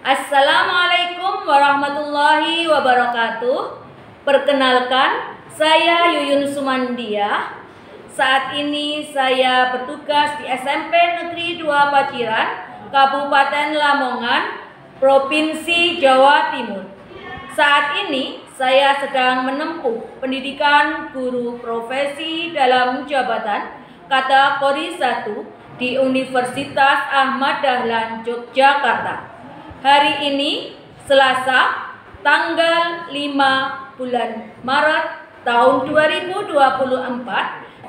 Assalamualaikum warahmatullahi wabarakatuh. Perkenalkan, saya Yuyun Sumandia. Saat ini saya bertugas di SMP Negeri 2 Paciran, Kabupaten Lamongan, Provinsi Jawa Timur. Saat ini saya sedang menempuh pendidikan guru profesi dalam jabatan kategori 1 di Universitas Ahmad Dahlan, Yogyakarta. Hari ini Selasa, tanggal 5 bulan Maret tahun 2024,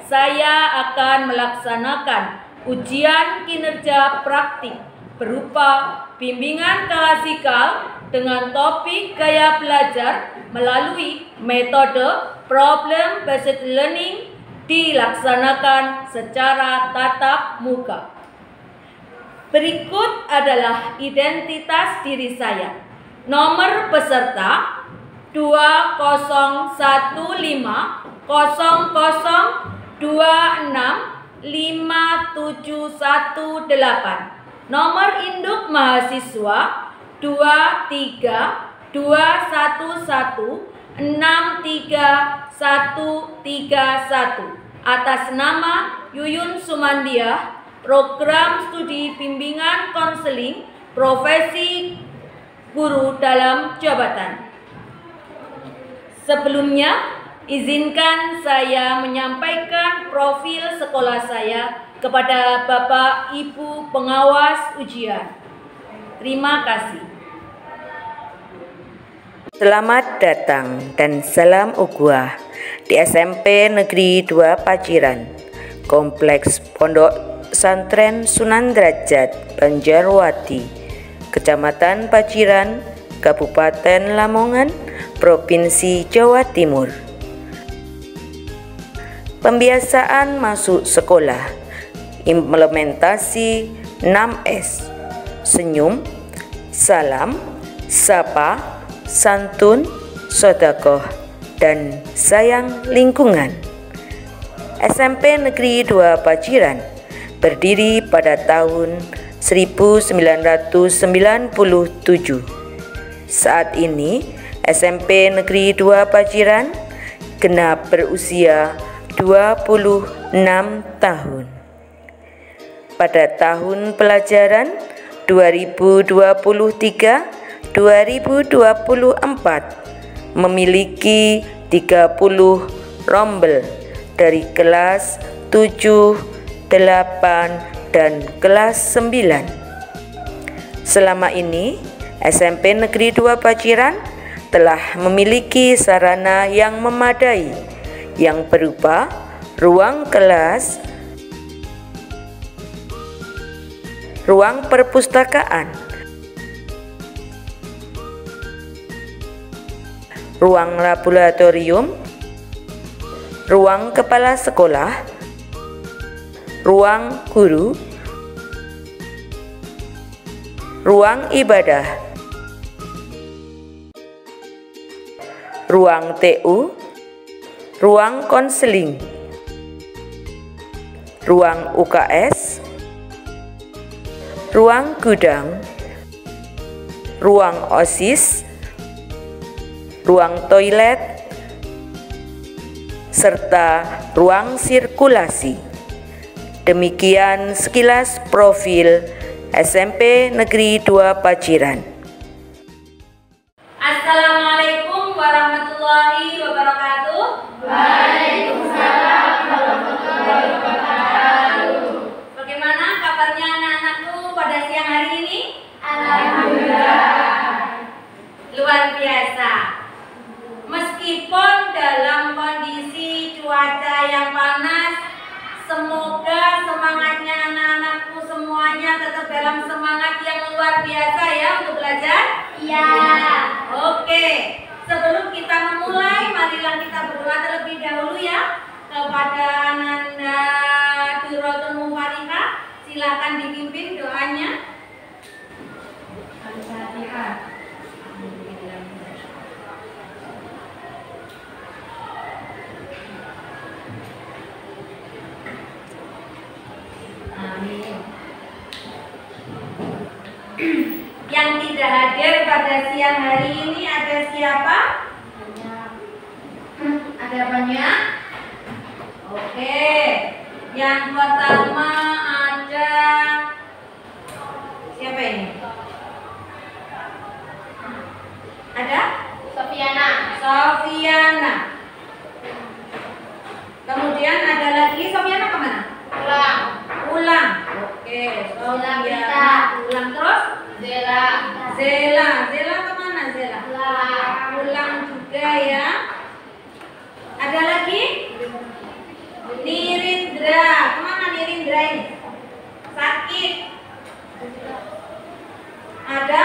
saya akan melaksanakan ujian kinerja praktik berupa bimbingan klasikal dengan topik gaya belajar melalui metode problem based learning dilaksanakan secara tatap muka. Berikut adalah identitas diri saya. Nomor peserta 20.0026.57118. Nomor induk mahasiswa 2321633131. Atas nama Yuyun Sumandia, Program Studi Bimbingan Konseling Profesi Guru dalam Jabatan. Sebelumnya, izinkan saya menyampaikan profil sekolah saya kepada Bapak Ibu pengawas ujian. Terima kasih. Selamat datang dan salam ukhuwah di SMP Negeri 2 Paciran, Kompleks Pondok Pesantren Sunan Derajat Banjarwati, Kecamatan Paciran, Kabupaten Lamongan, Provinsi Jawa Timur. Pembiasaan masuk sekolah, implementasi 6S: senyum, salam, sapa, santun, sedekah, dan sayang lingkungan. SMP Negeri 2 Paciran berdiri pada tahun 1997. Saat ini SMP Negeri 2 Paciran genap berusia 26 tahun. Pada tahun pelajaran 2023-2024 memiliki 30 rombel dari kelas 7, 8, dan kelas 9. Selama ini, SMP Negeri 2 Paciran telah memiliki sarana yang memadai yang berupa ruang kelas, ruang perpustakaan, ruang laboratorium, ruang kepala sekolah, ruang guru, ruang ibadah, ruang TU, ruang konseling, ruang UKS, ruang gudang, ruang OSIS, ruang toilet, serta ruang sirkulasi. Demikian sekilas profil SMP Negeri 2 Paciran. Assalamualaikum warahmatullahi wabarakatuh. Waalaikumsalam warahmatullahi wabarakatuh. Bagaimana kabarnya anak-anakku pada siang hari ini? Alhamdulillah. Luar biasa. Meskipun dalam kondisi cuaca yang panas, semoga semangatnya anak-anakku semuanya tetap dalam semangat yang luar biasa ya untuk belajar. Iya. Oke, sebelum kita memulai, marilah kita berdoa terlebih dahulu ya kepada Ananda Duratul Mufarika. Silakan dipimpin doanya. Al-Fatihah. Amin. Yang tidak hadir pada siang hari ini ada siapa? Ada banyak? Oke. Yang pertama ada siapa ini? Ada? Sofiana. Kemudian ada lagi, Sofiana kemana? Ulang. Oke, Sofiana. Ulang terus? Zela kemana Zela? Ulang juga ya. Ada lagi? Nirindra. Kemana Nirindra ini? Sakit. Ada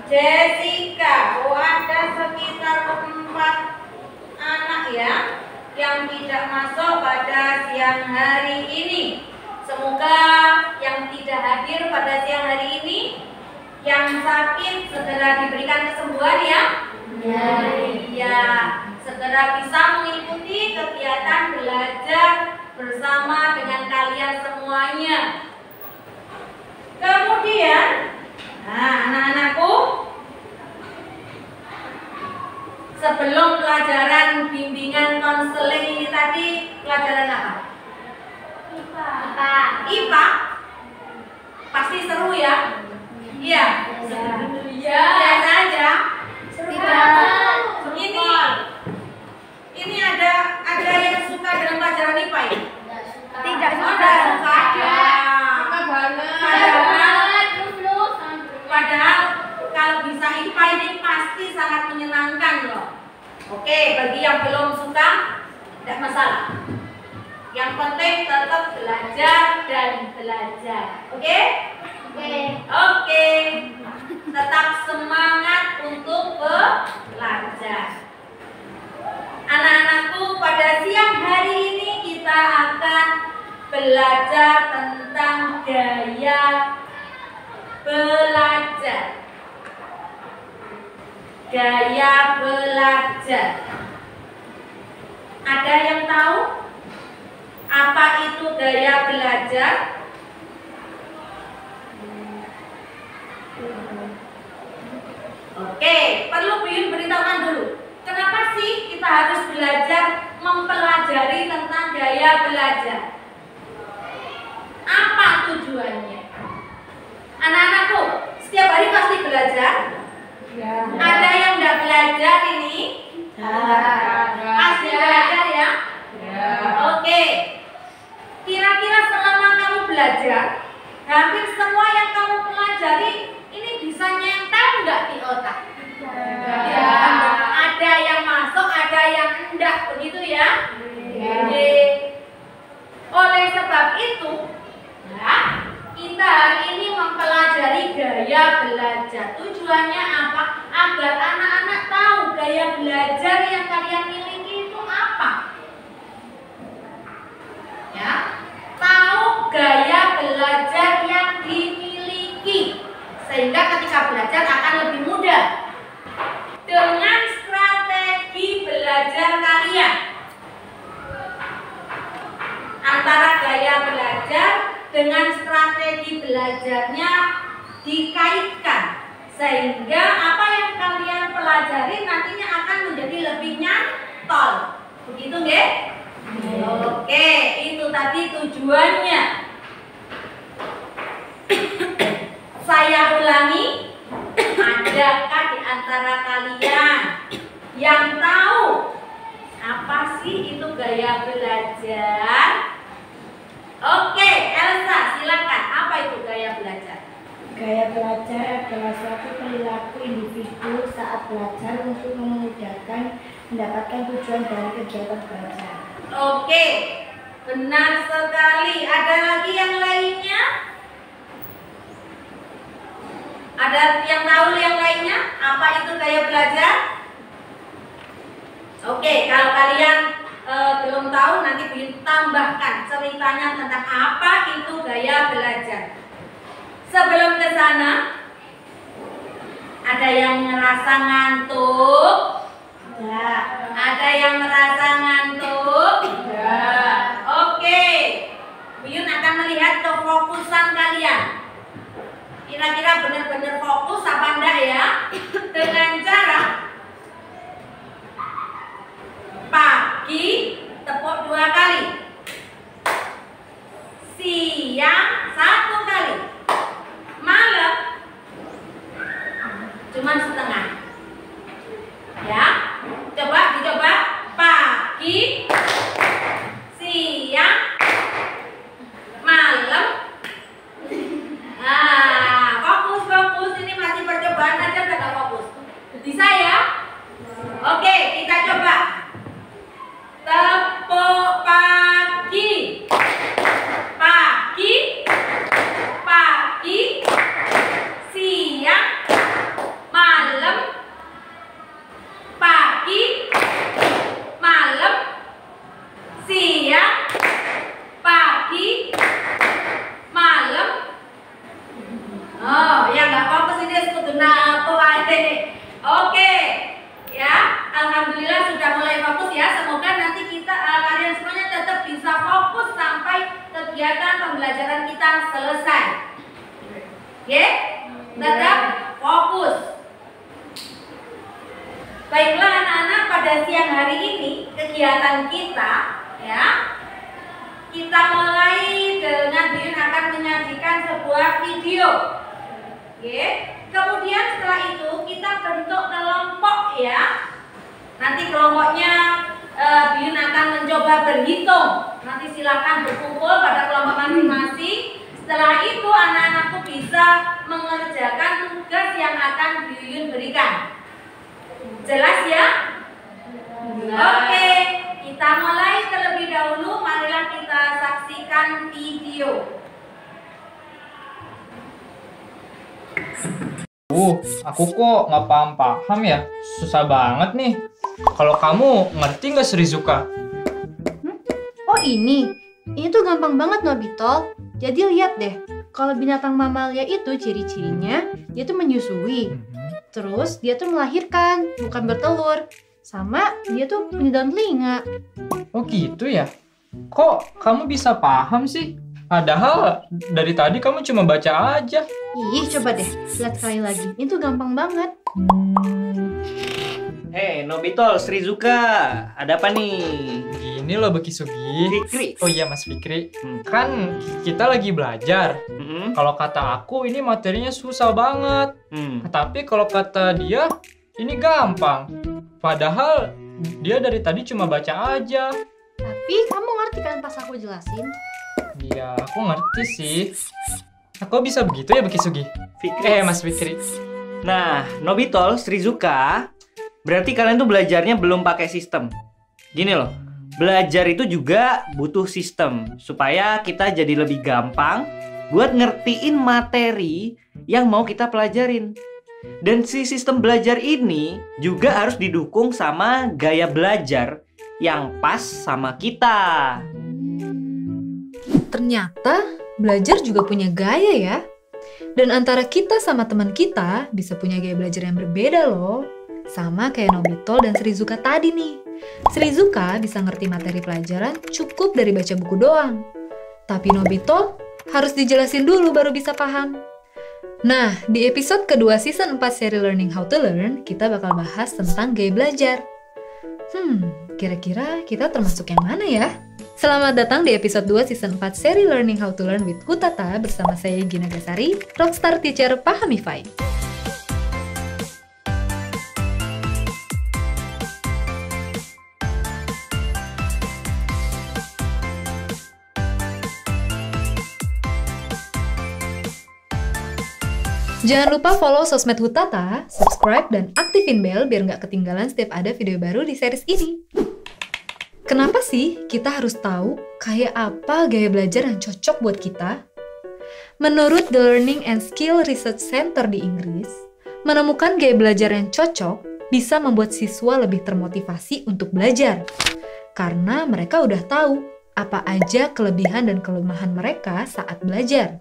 Jessica. Oh, ada sekitar 4 anak ya yang tidak masuk pada siang hari ini. Semoga yang tidak hadir pada siang hari ini, yang sakit segera diberikan kesembuhan ya. Ya, segera bisa mengikuti kegiatan belajar bersama dengan kalian semuanya. Kemudian, nah anak-anakku, sebelum pelajaran bimbingan konseling ini tadi, pelajaran apa? IPA. Pasti seru ya? Iya. Biasa aja. Ini ada yang suka dengan pelajaran IPA ya? Tidak suka. Padahal kalau bisa IPA ini pasti sangat menyenangkan loh. Oke, bagi yang belum suka, tidak masalah. Yang penting tetap belajar dan belajar. Oke? Oke. Tetap semangat untuk belajar. Anak-anakku, pada siang hari ini kita akan belajar tentang gaya belajar. Gaya belajar. Ada yang tahu apa itu gaya belajar? Oke, perlu Buyun beritahukan dulu. Kenapa sih kita harus belajar mempelajari tentang gaya belajar? Apa tujuannya? Anak-anakku, setiap hari pasti belajar? Ya. Ada yang nggak belajar ini? Pasti belajar ya? Ya. Oke. Kira-kira selama kamu belajar, hampir semua yang kamu pelajari ini bisa nempel nggak di otak? Ya. Ada yang masuk, ada yang enggak, begitu ya? Ya. Oleh sebab itu, ya, kita hari ini mempelajari gaya belajar. Tujuannya apa? Agar anak-anak tahu gaya belajar yang kalian miliki itu apa. Ya, tahu gaya belajar yang dimiliki, sehingga ketika belajar akan lebih mudah. Dengan strategi belajar kalian, antara gaya belajar dengan strategi belajarnya dikaitkan, sehingga apa yang kalian pelajari nantinya akan menjadi lebih nyantol. Begitu nggih? Oke, itu tadi tujuannya. Saya ulangi, adakah di antara kalian yang tahu apa sih itu gaya belajar? Oke, Elsa, silakan. Apa itu gaya belajar? Gaya belajar adalah suatu perilaku individu saat belajar untuk memudahkan mendapatkan tujuan dari kegiatan belajar. Oke, benar sekali. Ada lagi yang lainnya? Ada yang tahu yang lainnya? Apa itu gaya belajar? Oke, kalau kalian belum tahu, nanti Buyun tambahkan ceritanya tentang apa itu gaya belajar. Sebelum ke sana, ada yang merasa ngantuk? Ya. Ada yang merasa ngantuk? Ya. Oke, Buyun akan melihat kefokusan kalian. Kira-kira benar-benar fokus apa enggak ya? Dengan cara pagi tepuk 2 kali, siang 1 kali, malam cuman setengah. Ya, dicoba pagi, siang, malam. Nah, fokus, ini masih percobaan aja, udah gak fokus. Bisa ya? Oke, kita coba. Tepuk pagi, siang, malam, pagi, malam, siang, pagi, malam. Oh, ya nggak fokus ini sekutu apa aja. Oke, ya, alhamdulillah sudah mulai fokus ya. Semoga nanti kalian semuanya tetap bisa fokus sampai kegiatan pembelajaran kita selesai. Oke, tetap fokus. Baiklah anak-anak, pada siang hari ini kegiatan kita ya, kita mulai dengan Biyun akan menyajikan sebuah video. Oke. Kemudian setelah itu kita bentuk kelompok ya. Nanti kelompoknya Biyun akan mencoba berhitung. Nanti silakan berkumpul pada kelompok masing-masing. Setelah itu anak-anakku bisa mengerjakan tugas yang akan Biyun berikan. Jelas ya? Oke, kita mulai terlebih dahulu. Marilah kita saksikan video. Aku kok nggak paham ya. Susah banget nih. Kalau kamu ngerti nggak, Srizuka? Oh ini tuh gampang banget Nobito. Jadi lihat deh, kalau binatang mamalia itu ciri-cirinya dia tuh menyusui. Terus dia tuh melahirkan, bukan bertelur. Sama dia tuh punya daun telinga. Oh gitu ya? Kok kamu bisa paham sih? Padahal dari tadi kamu cuma baca aja. Ih, coba deh, lihat sekali lagi. Itu gampang banget. Hei, Nobito, Srizuka, ada apa nih? Gini loh Bekisugi. Fikri. Oh iya Mas Fikri, kan kita lagi belajar. Kalau kata aku ini materinya susah banget. Tapi kalau kata dia ini gampang. Padahal dia dari tadi cuma baca aja. Tapi kamu ngerti kan pas aku jelasin? Iya, aku ngerti sih. Aku bisa begitu ya Bekisugi? Fikri. Mas Fikri. Nah, Nobito, Srizuka, berarti kalian tuh belajarnya belum pakai sistem. Gini loh, belajar itu juga butuh sistem supaya kita jadi lebih gampang buat ngertiin materi yang mau kita pelajarin. Dan si sistem belajar ini juga harus didukung sama gaya belajar yang pas sama kita. Ternyata belajar juga punya gaya ya. Dan antara kita sama teman kita bisa punya gaya belajar yang berbeda loh. Sama kayak Nobito dan Srizuka tadi nih. Srizuka bisa ngerti materi pelajaran cukup dari baca buku doang. Tapi Nobito harus dijelasin dulu baru bisa paham. Nah, di episode kedua season 4 seri Learning How to Learn, kita bakal bahas tentang gaya belajar. Kira-kira kita termasuk yang mana ya? Selamat datang di episode 2 season 4 seri Learning How to Learn with Hutata bersama saya Gina Gasari, Rockstar Teacher Pahamify. Jangan lupa follow sosmed Hutata, subscribe, dan aktifin bel biar nggak ketinggalan setiap ada video baru di series ini. Kenapa sih kita harus tahu kayak apa gaya belajar yang cocok buat kita? Menurut The Learning and Skill Research Center di Inggris, menemukan gaya belajar yang cocok bisa membuat siswa lebih termotivasi untuk belajar. Karena mereka udah tahu apa aja kelebihan dan kelemahan mereka saat belajar.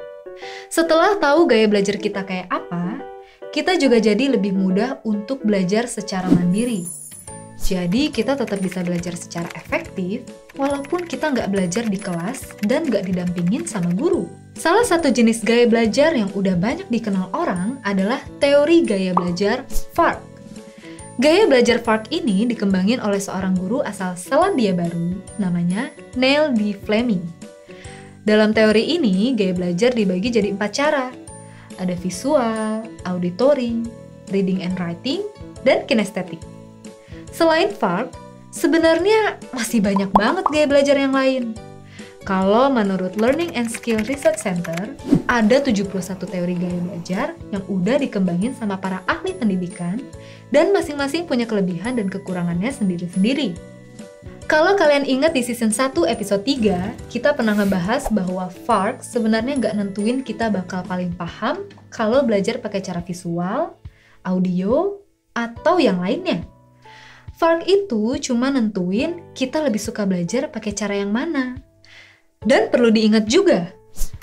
Setelah tahu gaya belajar kita kayak apa, kita juga jadi lebih mudah untuk belajar secara mandiri. Jadi kita tetap bisa belajar secara efektif walaupun kita nggak belajar di kelas dan nggak didampingin sama guru. Salah satu jenis gaya belajar yang udah banyak dikenal orang adalah teori gaya belajar FARC. Gaya belajar FARC ini dikembangin oleh seorang guru asal Selandia Baru namanya Neil D. Fleming. Dalam teori ini, gaya belajar dibagi jadi 4 cara. Ada visual, auditory, reading and writing, dan kinestetik. Selain FARC, sebenarnya masih banyak banget gaya belajar yang lain. Kalau menurut Learning and Skill Research Center, ada 71 teori gaya belajar yang udah dikembangin sama para ahli pendidikan dan masing-masing punya kelebihan dan kekurangannya sendiri-sendiri. Kalau kalian ingat di season 1 episode 3, kita pernah ngebahas bahwa FARC sebenarnya nggak nentuin kita bakal paling paham kalau belajar pakai cara visual, audio, atau yang lainnya. FARC itu cuma nentuin kita lebih suka belajar pakai cara yang mana. Dan perlu diingat juga,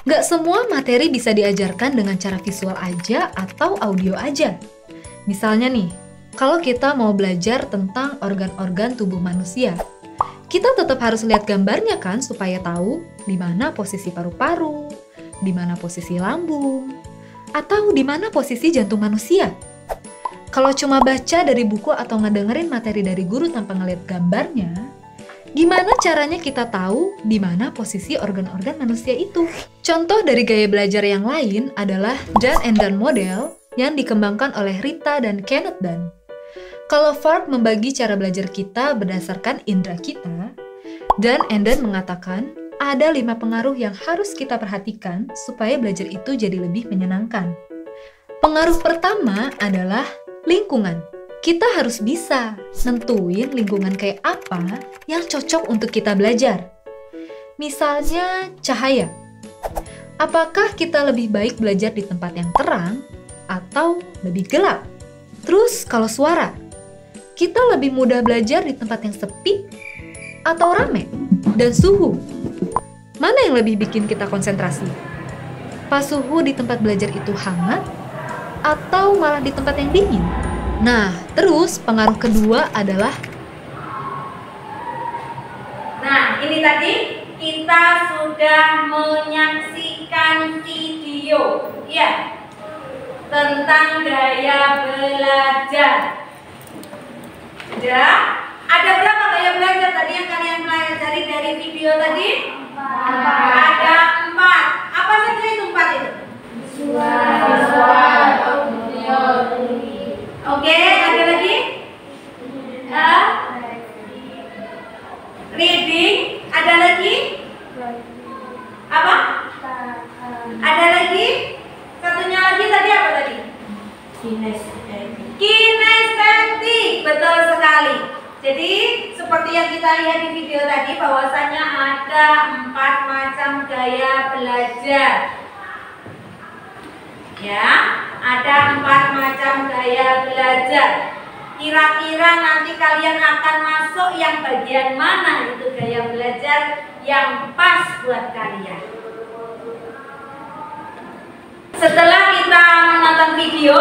nggak semua materi bisa diajarkan dengan cara visual aja atau audio aja. Misalnya nih, kalau kita mau belajar tentang organ-organ tubuh manusia, kita tetap harus lihat gambarnya kan supaya tahu di mana posisi paru-paru, di mana posisi lambung, atau di mana posisi jantung manusia. Kalau cuma baca dari buku atau ngedengerin materi dari guru tanpa ngeliat gambarnya, gimana caranya kita tahu di mana posisi organ-organ manusia itu? Contoh dari gaya belajar yang lain adalah Dunn and Dunn model yang dikembangkan oleh Rita dan Kenneth Dunn. Kalau FARC membagi cara belajar kita berdasarkan indera kita, Dunn and Dunn mengatakan ada 5 pengaruh yang harus kita perhatikan supaya belajar itu jadi lebih menyenangkan. Pengaruh pertama adalah lingkungan. Kita harus bisa nentuin lingkungan kayak apa yang cocok untuk kita belajar. Misalnya cahaya. Apakah kita lebih baik belajar di tempat yang terang atau lebih gelap? Terus kalau suara, kita lebih mudah belajar di tempat yang sepi atau rame? Dan suhu, mana yang lebih bikin kita konsentrasi? Pas suhu di tempat belajar itu hangat atau malah di tempat yang dingin? Nah, terus pengaruh kedua adalah ini tadi kita sudah menyaksikan video ya tentang gaya belajar. Sudah? Ada berapa gaya belajar tadi yang kalian pelajari dari video tadi? 4. Ada 4. Apa saja itu 4 itu? Visual, audio. Oke, ada lagi? Reading, ada lagi? Apa? Ada lagi? Satunya lagi tadi apa tadi? Kinestetik, betul sekali. Jadi seperti yang kita lihat di video tadi bahwasanya ada 4 macam gaya belajar. Ya, ada 4 macam gaya belajar. Kira-kira nanti kalian akan masuk yang bagian mana itu gaya belajar yang pas buat kalian. Setelah kita menonton video,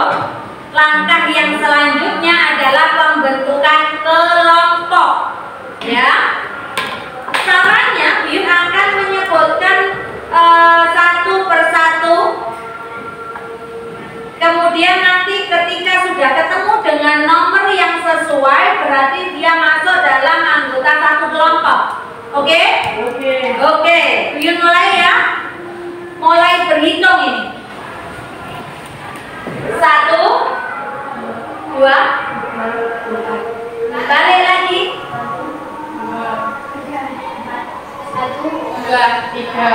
langkah yang selanjutnya adalah pembentukan kelompok. Ya, caranya Buyut akan menyebutkan satu persatu. Kemudian nanti ketika sudah ketemu dengan nomor yang sesuai, berarti dia masuk dalam anggota satu kelompok. Oke? Oke. Buyut mulai ya. Mulai berhitung ini. 1, 2, balik lagi. 1, 2, 3.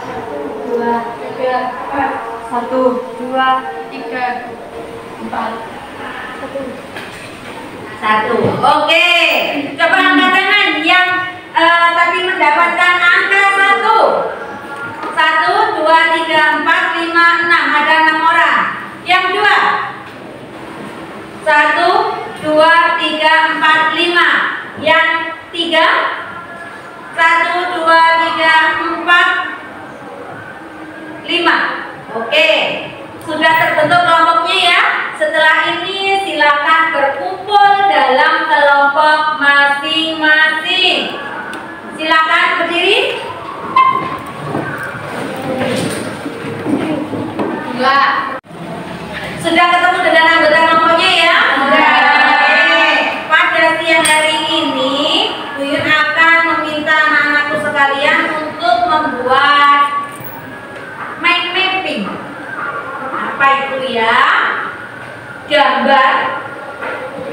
1, 2, 3, 4. 1, 2, 3, 4. 1. Oke. Coba angkat tangan yang tadi mendapatkan angka 1. 1, 2, 3, 4, 5, 6. Ada 6 orang. Yang 2. 1, 2, 3, 4, 5. Yang 3. 1, 2, 3, 4, 5. Oke, sudah terbentuk kelompoknya ya. Setelah ini silakan berkumpul dalam kelompok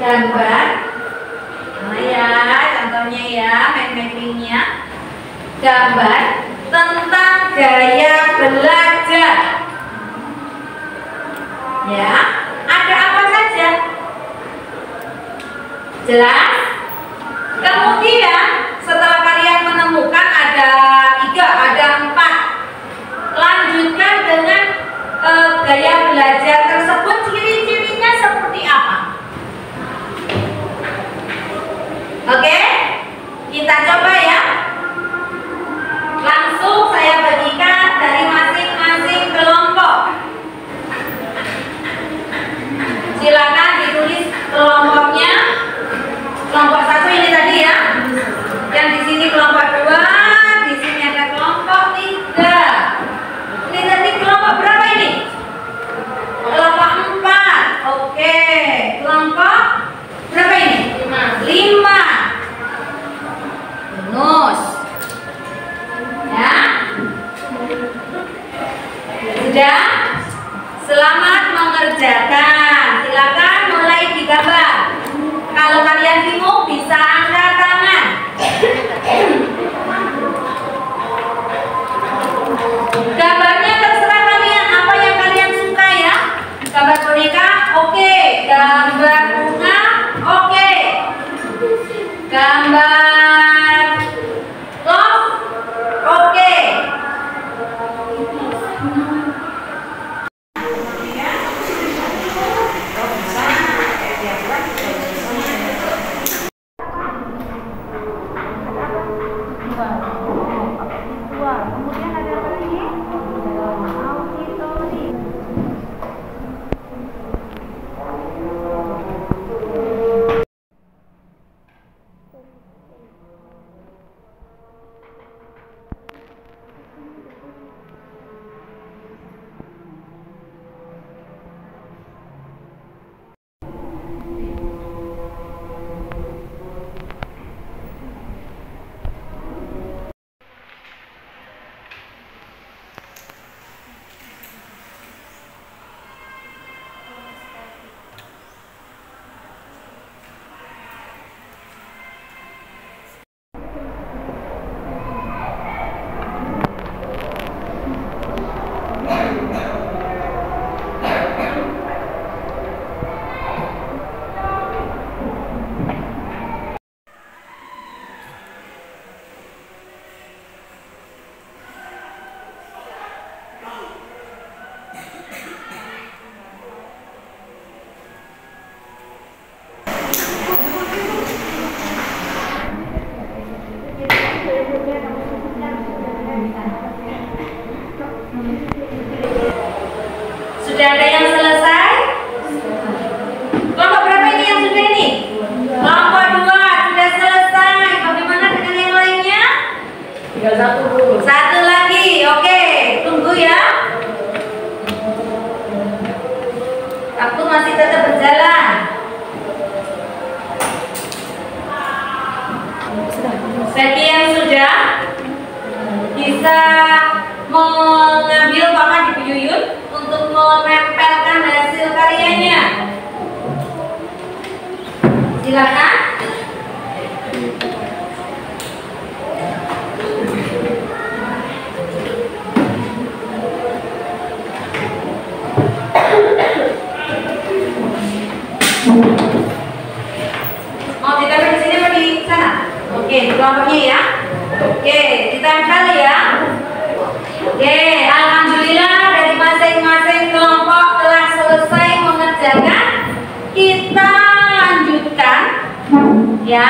gambar. Nah ya, contohnya ya, mind-mappingnya. Gambar tentang gaya belajar. Ya, ada apa saja? Jelas? Kemudian setelah kalian menemukan ada 3, ada 4, lanjutkan dengan gaya belajar tersebut, ciri-cirinya seperti apa? Oke, kita coba ya. Langsung saya bagikan dari masing-masing kelompok. Silakan ditulis kelompoknya. Kelompok 1 ini tadi ya. Yang di sini kelompok 2, di sini ada kelompok 3. Ini tadi kelompok berapa ini? Kelompok 4. Oke. Kelompok berapa ini? 5. Bonus. Ya. Sudah? Selamat mengerjakan. Silakan mulai digambar. Kalau kalian bingung bisa angkat tangan. Gambarnya terserah kalian, apa yang kalian suka ya. Gambar boneka, oke. Gambar bunga, oke. Gambar love, oke. Kemudian ada lagi auditori. Sudah ada yang selesai? Kelompok berapa ini yang sudah ini? Kelompok 2 sudah selesai. Bagaimana dengan yang lainnya? Tinggal 1. 1 lagi, oke. Tunggu ya. Waktu masih tetap berjalan. Bagi yang sudah bisa mengambil papan di Bu Yuyun untuk menempelkan hasil karyanya. Silakan. Mau ditempel di sini atau di sana? Oke, di kelompoknya ya. Oke, ditempel ya. Oke, alhamdulillah dari masing-masing kelompok telah selesai mengerjakan. Kita lanjutkan ya.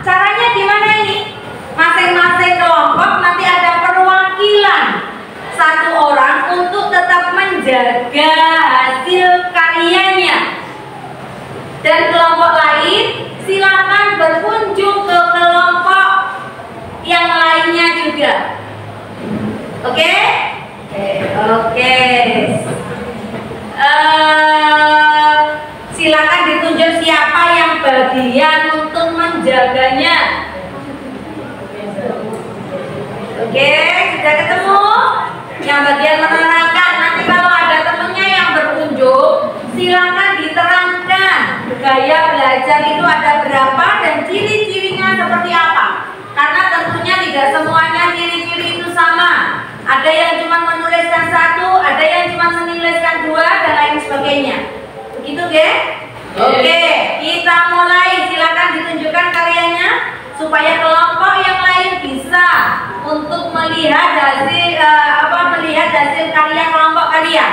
Caranya gimana ini? Masing-masing kelompok nanti ada perwakilan 1 orang untuk tetap menjaga hasil karyanya. Dan kelompok lain silakan berkunjung ke kelompok yang lainnya juga. Oke? Oke. Silakan ditunjuk siapa yang bagian untuk menjaganya. Oke, sudah ketemu? Yang bagian menerangkan. Nanti kalau ada temennya yang berkunjung, silakan diterangkan. gaya belajar itu ada berapa dan ciri-cirinya seperti apa? Karena tentunya tidak semuanya ciri-ciri itu sama. Ada yang cuma menuliskan satu, ada yang cuma menuliskan dua, dan lain sebagainya. Begitu, Ge? Oke, kita mulai. Silakan ditunjukkan karyanya supaya kelompok yang lain bisa untuk melihat hasil karya kelompok kalian.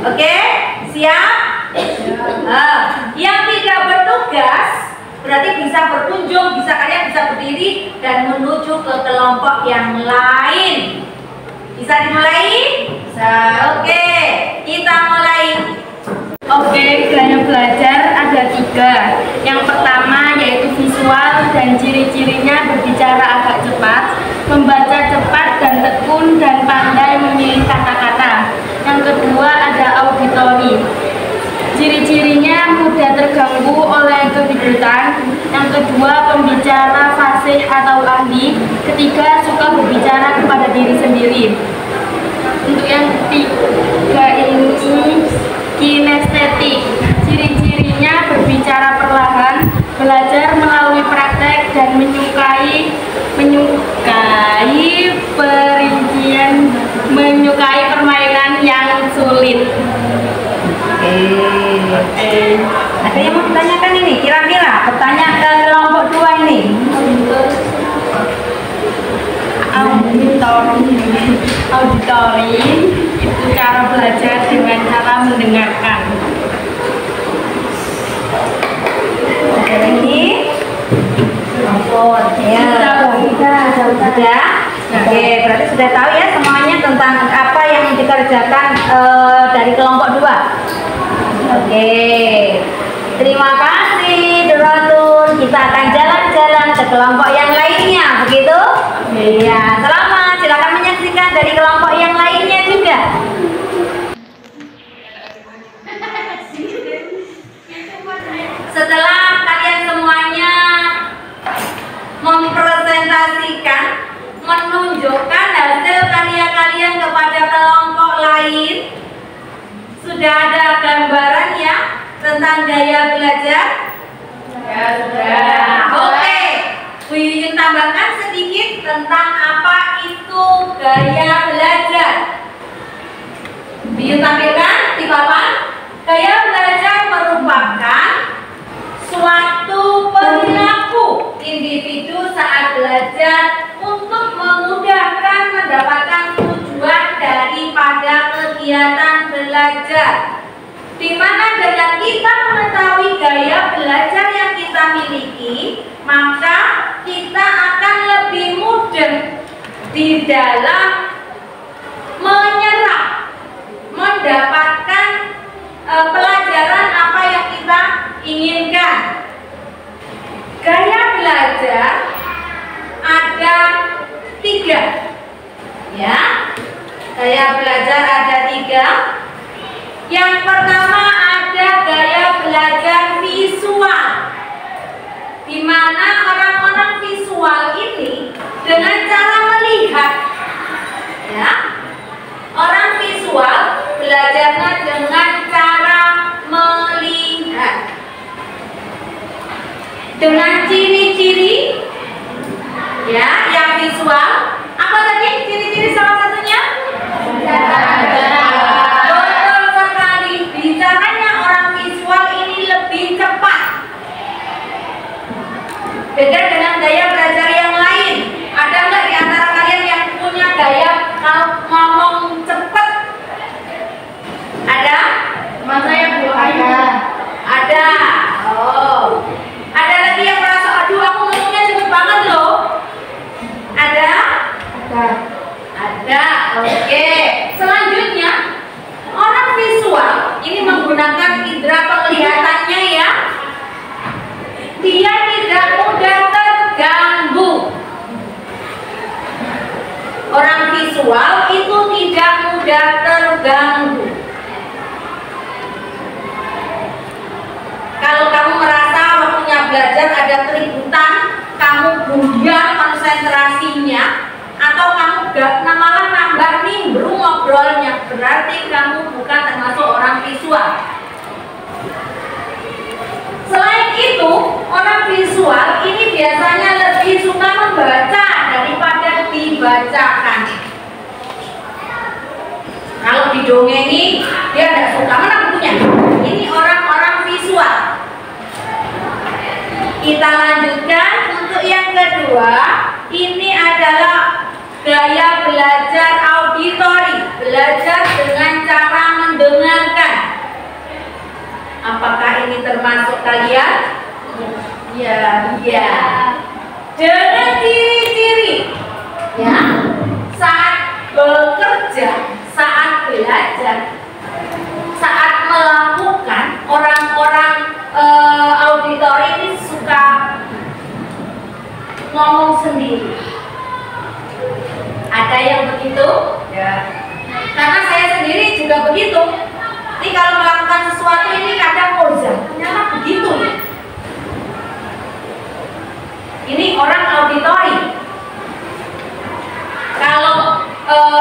Oke, siap? Yang tidak bertugas berarti bisa berkunjung, kalian bisa berdiri dan menuju ke kelompok yang lain. Bisa dimulai? Bisa. Oke, kita mulai. Oke, gaya belajar ada 3. Yang pertama yaitu visual dan ciri-cirinya berbicara agak cepat, membaca cepat dan tekun dan pandai memilih kata-kata. Yang kedua ada auditori. Ciri-cirinya mudah terganggu oleh keributan. Yang kedua pembicara fasih atau ahli. Ketiga suka berbicara kepada diri sendiri. Untuk yang ketiga ini kinestetik. Ciri-cirinya berbicara perlahan, belajar melalui praktek dan menyukai perincian, menyukai permainan yang sulit. Oke. Ada yang mau ditanyakan ini? Kira-kira bertanya ke kelompok 2 ini. Auditori itu cara belajar dengan cara mendengarkan. Ada lagi? Ya, sudah. Oke, berarti sudah tahu ya semuanya tentang apa yang dikerjakan dari kelompok 2. Oke, terima kasih Doratun. Kita akan jalan-jalan ke kelompok yang lainnya, begitu? Iya, selamat. Silakan menyaksikan dari kelompok yang lainnya juga. Setelah kalian semuanya mempresentasikan, menunjukkan hasil karya kalian kepada kelompok lain, sudah ada gambaran ya tentang gaya belajar? Ya, sudah. Oke, Bu Yuyun tambahkan sedikit tentang apa itu gaya belajar. Bu Yuyun tampilkan di papan. Gaya belajar merupakan suatu perilaku individu saat belajar untuk memudahkan mendapatkan tujuan daripada kegiatan belajar, di mana dengan kita mengetahui gaya belajar yang kita miliki, maka kita akan lebih mudah di dalam menyerap, mendapatkan pelajaran apa yang kita inginkan. Gaya belajar ada 3, ya. Gaya belajar ada 3. Yang pertama ada gaya belajar visual, di mana orang-orang visual ini dengan cara melihat, ya. Orang visual belajarnya dengan cara melihat, dengan ciri-ciri, ya, yang visual. Apa tadi ciri-ciri salah satunya? Betul sekali. Bicaranya orang visual ini lebih cepat. Beda dengan gaya belajar yang lain. Ada nggak di antara kalian yang punya gaya kalau ngomong cepat? Ada? Teman saya belum ada. Ada. Oh. Ada lagi yang merasa, aduh aku ngomongnya cepet banget loh. Ada? Ada. Oke. Selanjutnya, orang visual ini menggunakan indera penglihatannya ya. Dia tidak mudah terganggu. Orang visual itu tidak mudah terganggu. Kalau kamu merasa waktunya belajar ada keributan, kamu buyar konsentrasinya, atau kamu malah nambah nimbrung ngobrolnya, berarti kamu bukan termasuk orang visual. itu, orang visual ini biasanya lebih suka membaca daripada dibacakan. Kalau didongengi, dia tidak suka. Mana bukunya? Ini orang-orang visual. Kita lanjutkan untuk yang kedua. Ini adalah gaya belajar auditori, belajar dengan cara mendengarkan. Apakah ini termasuk kalian? Ya. Dengan ciri-ciri, ya, saat bekerja, saat belajar, saat melakukan, orang-orang auditori ini suka ngomong sendiri. Ada yang begitu? Ya. Karena saya sendiri juga begitu. Jadi kalau melakukan sesuatu ini kadang ternyata begitu ya. Ini orang auditori. Kalau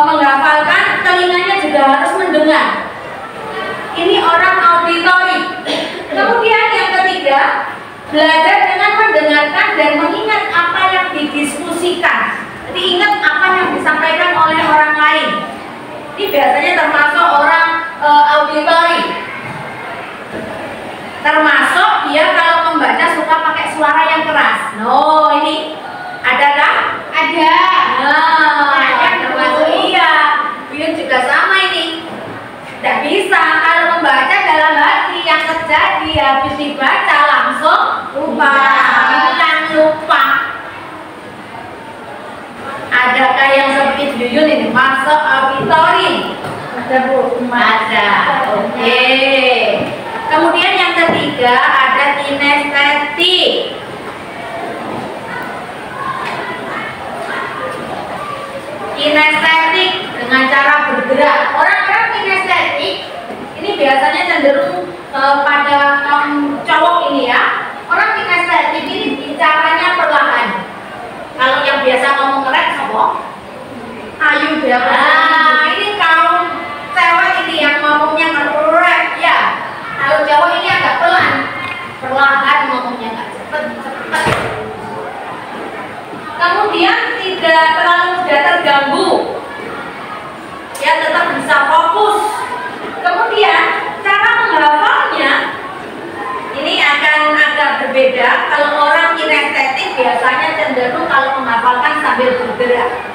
menghafalkan, telinganya juga harus mendengar. Ini orang auditori. Kemudian yang ketiga, belajar dengan mendengarkan dan mengingat apa yang didiskusikan. Jadi ingat apa yang disampaikan oleh orang lain. Ini biasanya termasuk orang auditori. Termasuk dia kalau membaca suka pakai suara yang keras. No, ini ada kan? Ada. Nah, termasuk iya. Buyun juga sama ini. Tidak bisa kalau membaca dalam hati yang terjadi habis dibaca langsung lupa. Lupa. Adakah yang seperti Buyun ini masuk auditori? Ada Bu. Ada. Oke. Kemudian yang ketiga ada kinestetik. Kinestetik dengan cara bergerak. Orang-orang kinestetik ini biasanya cenderung pada cowok ini ya. Orang kinestetik ini bicaranya perlahan. Kalau yang biasa ngomong ngerek apa? Ayu dia. Ini kaum cewek ini yang ngomongnya ngerek ya. Kalau cowok ini agak pelan, perlahan ngomongnya, nggak cepet. Kemudian tidak terlalu mudah terganggu, ya tetap bisa fokus. Kemudian cara menghafalnya ini akan agak berbeda. Kalau orang kinestetik biasanya cenderung kalau menghafalkan sambil bergerak.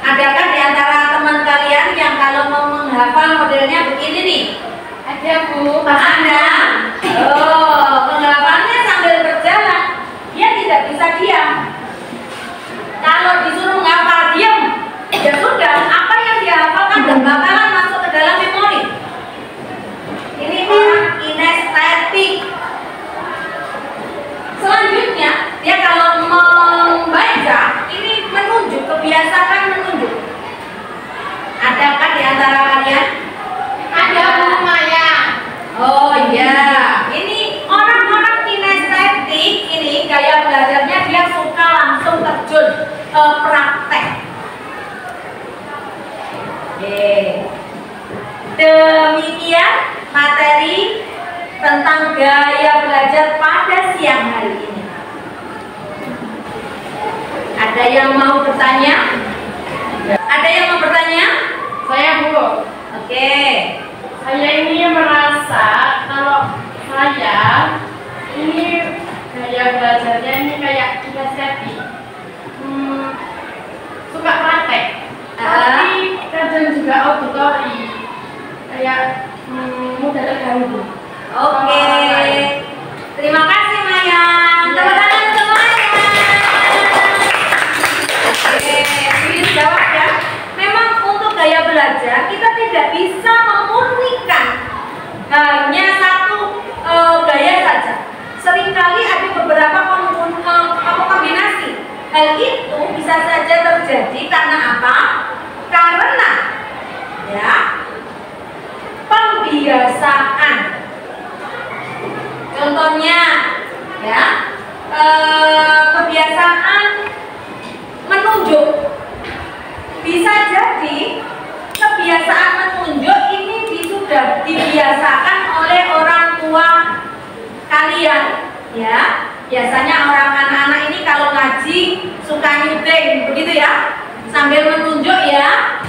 Adakah di antara teman kalian yang kalau mau menghafal modelnya begini nih? Ada Bu. Ada. Oh, penghafalnya sambil berjalan. Dia tidak bisa diam. Kalau disuruh menghafal diam, ya sudah. Apa yang dihafalkan dan bakalan masuk ke dalam memori. Ini orang kinestetik. Selanjutnya, dia kalau membaca, ini menunjuk, kebiasaan menunjuk. Adakah di antara kalian? Ada Bu Maya. Oh iya, ini orang-orang kinestetik ini gaya belajarnya dia suka langsung terjun praktek. Oke. Demikian materi tentang gaya belajar pada siang hari ini. Ada yang mau bertanya? Ada yang mau bertanya? Saya Bu. Oke. Saya ini merasa kalau saya ini gaya belajarnya ini kayak kinestetik, suka praktek, tapi kadang juga auditori, kayak mudah terganggu. Oke. Terima kasih Maya. Tepuk tangan untuk Maya. Oke, Buyun jawab ya. Memang untuk gaya belajar kita tidak bisa memurnikan hanya satu gaya saja. Seringkali ada beberapa kombinasi. Hal itu bisa saja terjadi karena apa? Karena ya pembiasaan. Contohnya ya kebiasaan menunjuk. Bisa jadi kebiasaan menunjuk ini sudah dibiasakan oleh orang tua sekalian, ya. Biasanya orang anak-anak ini kalau ngaji suka nyuting, begitu ya, sambil menunjuk ya.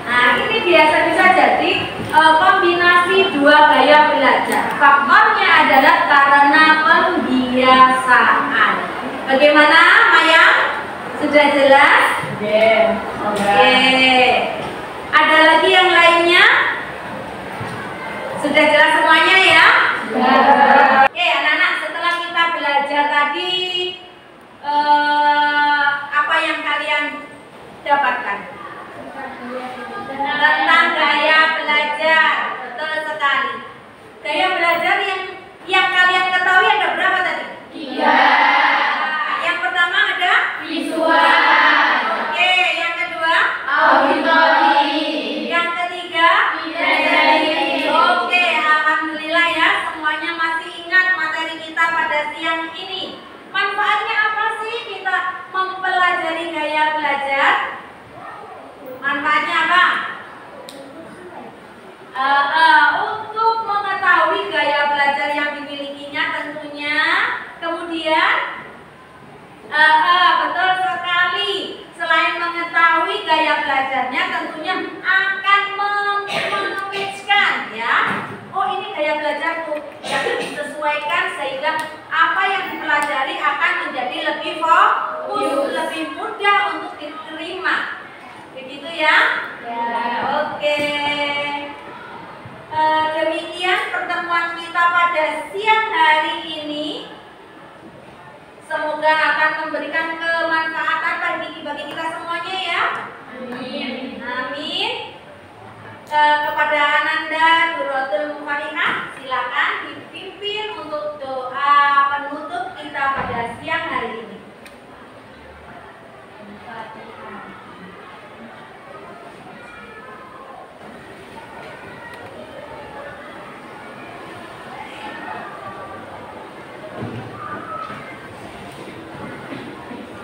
Nah, ini biasa bisa jadi kombinasi dua gaya belajar. Faktornya adalah karena pembiasaan. Bagaimana, Maya? Sudah jelas? Oke. Ada lagi yang lainnya? Sudah jelas semuanya ya? Oke, anak-anak, setelah kita belajar tadi, apa yang kalian dapatkan? Tentang gaya belajar. Betul sekali. Gaya belajar yang kalian ketahui ada berapa tadi? 3. Yang pertama ada visual. Oke, yang kedua auditory. Yang ketiga kinesthetic. Oke, alhamdulillah ya, semuanya masih ingat materi kita pada siang ini. Manfaatnya apa sih kita mempelajari gaya belajar? Manfaatnya apa? Untuk mengetahui gaya belajar yang dimilikinya tentunya. Kemudian betul sekali, selain mengetahui gaya belajarnya tentunya akan mengewichkan ya. Oh, ini gaya belajarku, yang disesuaikan sehingga apa yang dipelajari akan menjadi lebih fokus, lebih mudah untuk diterima. Begitu ya? Oke. Demikian pertemuan kita pada siang hari ini. Semoga akan memberikan kemanfaatan bagi kita semuanya ya. Amin. Amin. Kepada Ananda Duratul Mufarihah, silakan dipimpin untuk doa penutup kita pada siang hari ini.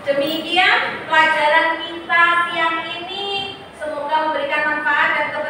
Demikian pelajaran kita siang ini, semoga memberikan manfaat dan keberkahan